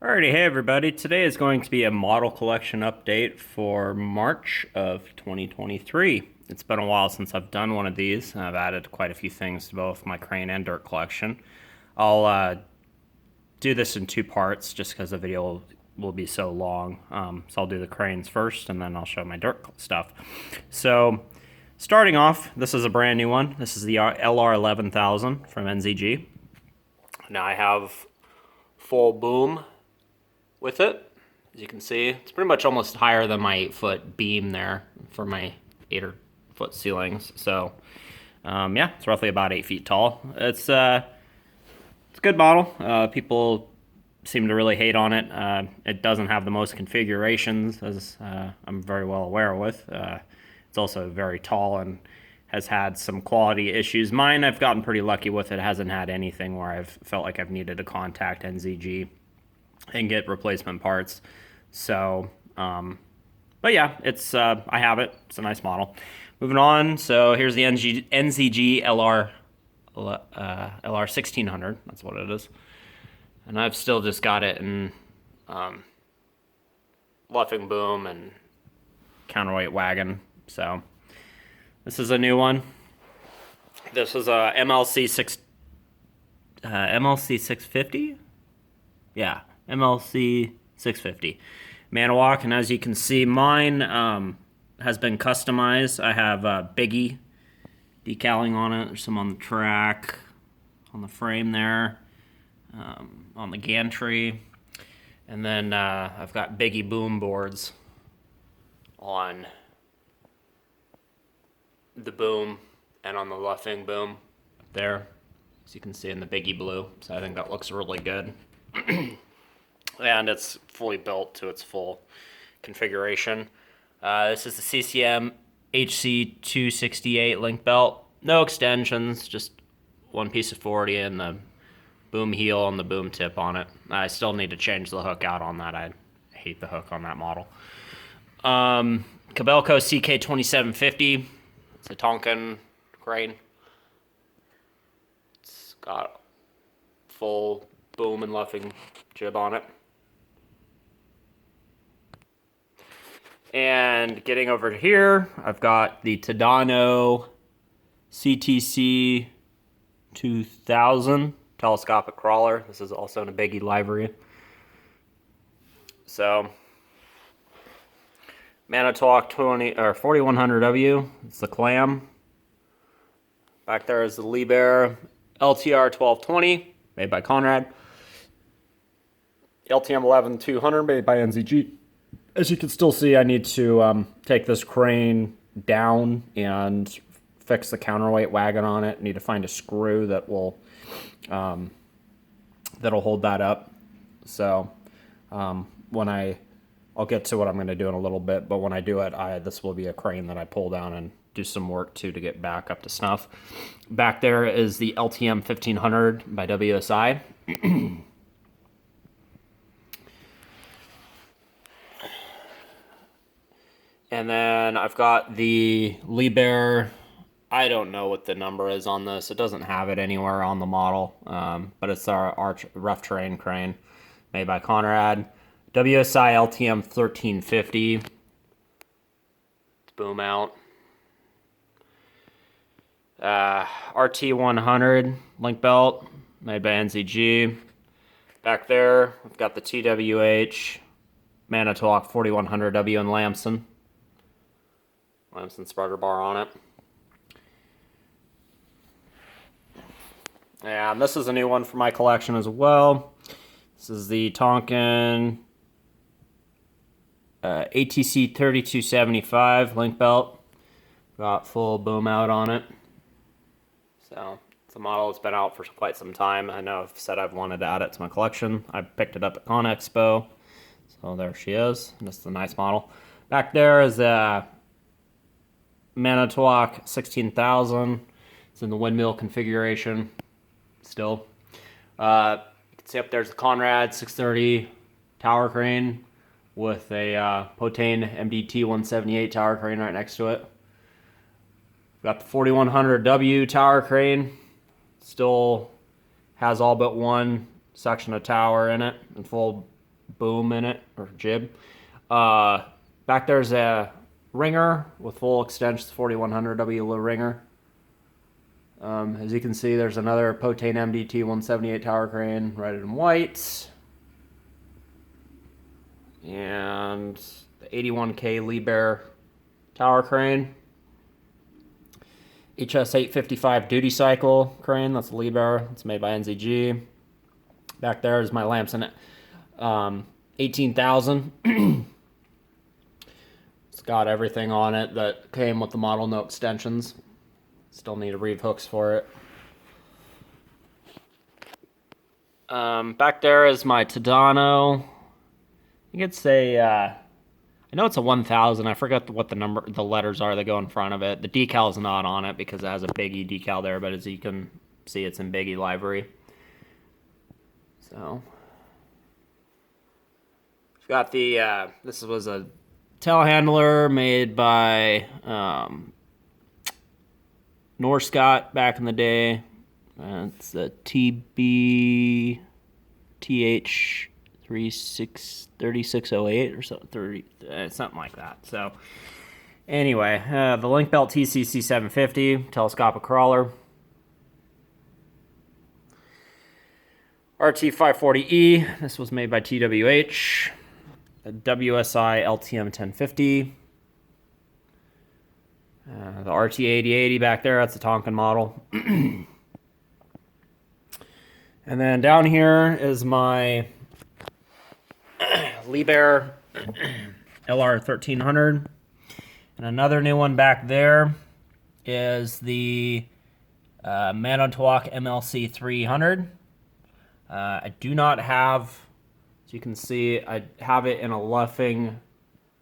Alrighty, hey everybody. Today is going to be a model collection update for March of 2023. It's been a while since I've done one of these, and I've added quite a few things to both my crane and dirt collection. I'll do this in two parts just because the video will be so long. So I'll do the cranes first, and then I'll show my dirt stuff. So starting off, this is a brand new one. This is the LR11000 from NZG. Now I have full boom with it. As you can see, it's pretty much almost higher than my 8-foot beam there for my 8-foot ceilings. So yeah, it's roughly about 8 feet tall. It's a good model. People seem to really hate on it. It doesn't have the most configurations, as I'm very well aware with. It's also very tall and has had some quality issues. Mine, I've gotten pretty lucky with. It hasn't had anything where I've felt like I've needed to contact NZG and get replacement parts. So, but yeah, it's I have it. It's a nice model. Moving on. So here's the NZG LR 1600. That's what it is. And I've still just got it in luffing boom and counterweight wagon. So this is a new one. This is a MLC 650. Yeah, MLC 650 Manitowoc, and as you can see, mine has been customized. I have Biggie decaling on it. There's some on the track, on the frame there, on the gantry, and then I've got Biggie boom boards on the boom and on the luffing boom there, as you can see in the Biggie blue. So I think that looks really good. And it's fully built to its full configuration. This is the CCM HC268 link belt. No extensions, just one piece of 40 and the boom heel and the boom tip on it. I still need to change the hook out on that. I hate the hook on that model. Kobelco CK2750. It's a Tonkin crane. It's got full boom and luffing jib on it. And getting over here, I've got the Tadano CTC 2000 telescopic crawler. This is also in a Biggie livery. So Manitowoc 4100W. It's the clam. Back there is the Liebherr LTR 1220, made by Conrad. LTM 11200, made by NZG. As you can still see, I need to take this crane down and fix the counterweight wagon on it. I need to find a screw that will that'll hold that up. So I'll get to what I'm going to do in a little bit, but when I do it, this will be a crane that I pull down and do some work to get back up to snuff. Back there is the LTM 1500 by WSI. And then I've got the Liebherr. I don't know what the number is on this. It doesn't have it anywhere on the model, but it's our rough terrain crane made by Conrad. WSI LTM 1350. It's boom out. RT 100 link belt made by NZG. Back there, we've got the TWH Manitowoc 4100W in Lamson. Lamson spreader bar on it. And this is a new one for my collection as well. This is the Tonkin ATC 3275 link belt. Got full boom out on it. So it's a model that's been out for quite some time. I know I've said I've wanted to add it to my collection. I picked it up at ConExpo. So there she is. This is a nice model. Back there is a Manitowoc 16,000. It's in the windmill configuration still. You can see up there's the Conrad 630 tower crane with a Potane MDT 178 tower crane right next to it. We've got the 4100W tower crane. Still has all but one section of tower in it and full boom in it, or jib. Back there's a ringer with full extensions, 4100 W ringer. As you can see, there's another Potane MDT 178 tower crane, red and white. And the 81K Liebherr tower crane. HS 855 duty cycle crane, that's Liebherr. It's made by NZG. Back there is my Lamson 18,000. It's got everything on it that came with the model, no extensions. Still need to reeve hooks for it. Back there is my Tadano. I think it's a, I know it's a 1000. I forgot what the letters are that go in front of it. The decal's not on it because it has a Biggie decal there, but as you can see, it's in Biggie livery. So, we've got the, this was a telehandler made by Norscott back in the day. It's a TB TH 3608 or so, 30, something like that. So anyway, the Link Belt TCC 750 telescopic crawler. RT 540E. This was made by TWH. A WSI LTM 1050. The RT 8080 back there, that's the Tonkin model. And then down here is my Liebherr LR 1300. And another new one back there is the Manitowoc MLC 300. I do not have, as you can see, I have it in a luffing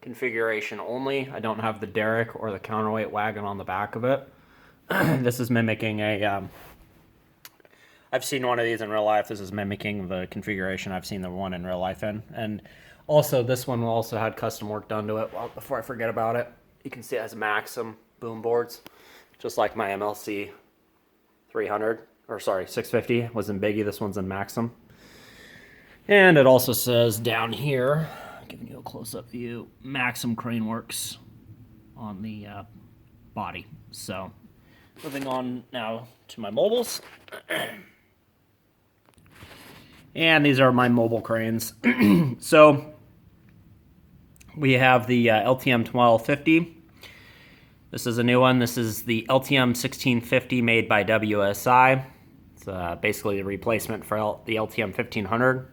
configuration only. I don't have the derrick or the counterweight wagon on the back of it. This is mimicking a, I've seen one of these in real life. This is mimicking the configuration I've seen the one in real life in. And also this one also had custom work done to it. Well, before I forget about it, you can see it has Maxim boom boards, just like my MLC 300, or sorry, 650 was in Biggie. This one's in Maxim. And it also says down here, giving you a close-up view, Maxim Crane Works on the body. So, moving on now to my mobiles. And these are my mobile cranes. So, we have the LTM 1250. This is a new one. This is the LTM 1650 made by WSI. It's basically the replacement for the LTM 1500.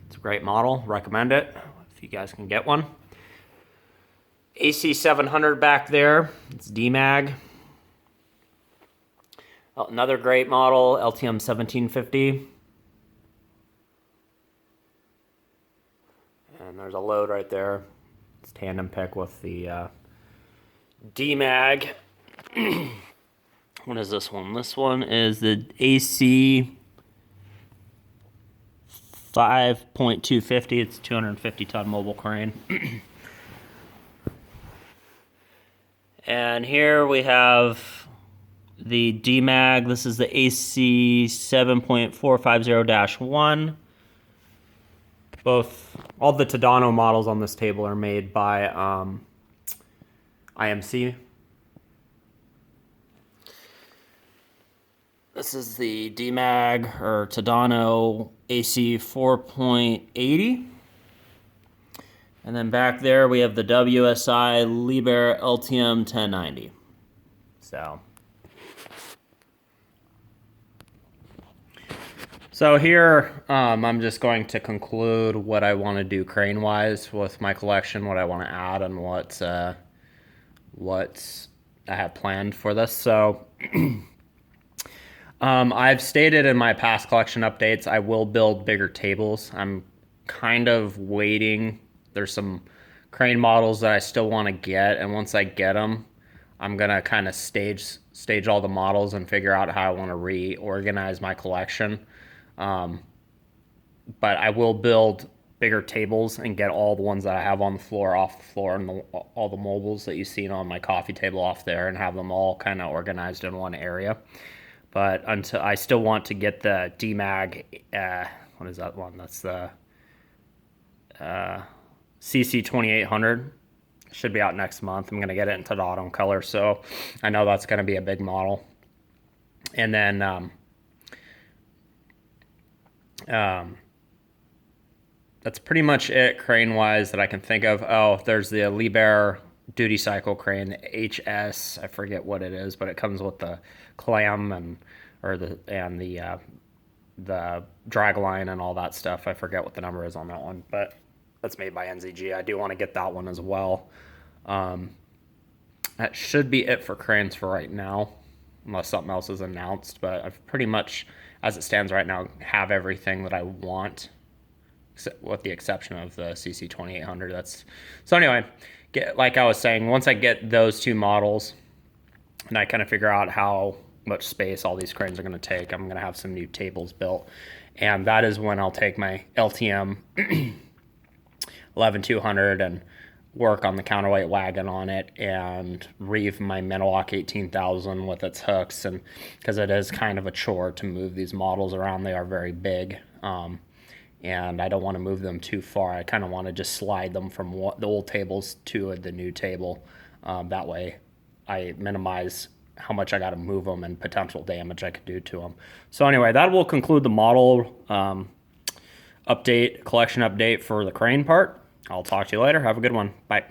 It's a great model. Recommend it if you guys can get one. AC 700 back there. It's DMAG. Another great model, LTM 1750. And there's a load right there. It's tandem pick with the DMAG. What is this one? This one is the AC 5.250. It's a 250-ton mobile crane. And here we have the DMAG. This is the AC 7.450-1. All the Tadano models on this table are made by IMC. This is the DMAG or Tadano AC 4.80. And then back there we have the WSI Liebherr LTM 1090. So here I'm just going to conclude what I want to do crane-wise with my collection, what I want to add, and what I have planned for this. So I've stated in my past collection updates I will build bigger tables. I'm kind of waiting. There's some crane models that I still want to get, and once I get them, I'm going to kind of stage all the models and figure out how I want to reorganize my collection. But I will build bigger tables and get all the ones that I have on the floor off the floor, and all the mobiles that you've seen on my coffee table off there, and have them all kind of organized in one area. But until I still want to get the DMAG, what is that one? That's the CC 2800. Should be out next month. I'm going to get it into the autumn color, so I know that's going to be a big model. And then that's pretty much it crane-wise that I can think of. Oh, there's the Liebherr duty cycle crane, the HS. I forget what it is, but it comes with the clam and the drag line and all that stuff. I forget what the number is on that one, but that's made by NZG. I do want to get that one as well. That should be it for cranes for right now, unless something else is announced. But I've pretty much, as it stands right now, have everything that I want, with the exception of the CC 2800. So anyway, like I was saying, once I get those two models and I kind of figure out how much space all these cranes are going to take, I'm going to have some new tables built, and that is when I'll take my LTM 11200 and work on the counterweight wagon on it and reeve my Minilock 18,000 with its hooks, and because it is kind of a chore to move these models around. They are very big, and I don't want to move them too far. I kind of want to just slide them from the old tables to the new table. That way I minimize how much I got to move them and potential damage I could do to them. So anyway, that will conclude the model collection update for the crane part. I'll talk to you later. Have a good one. Bye.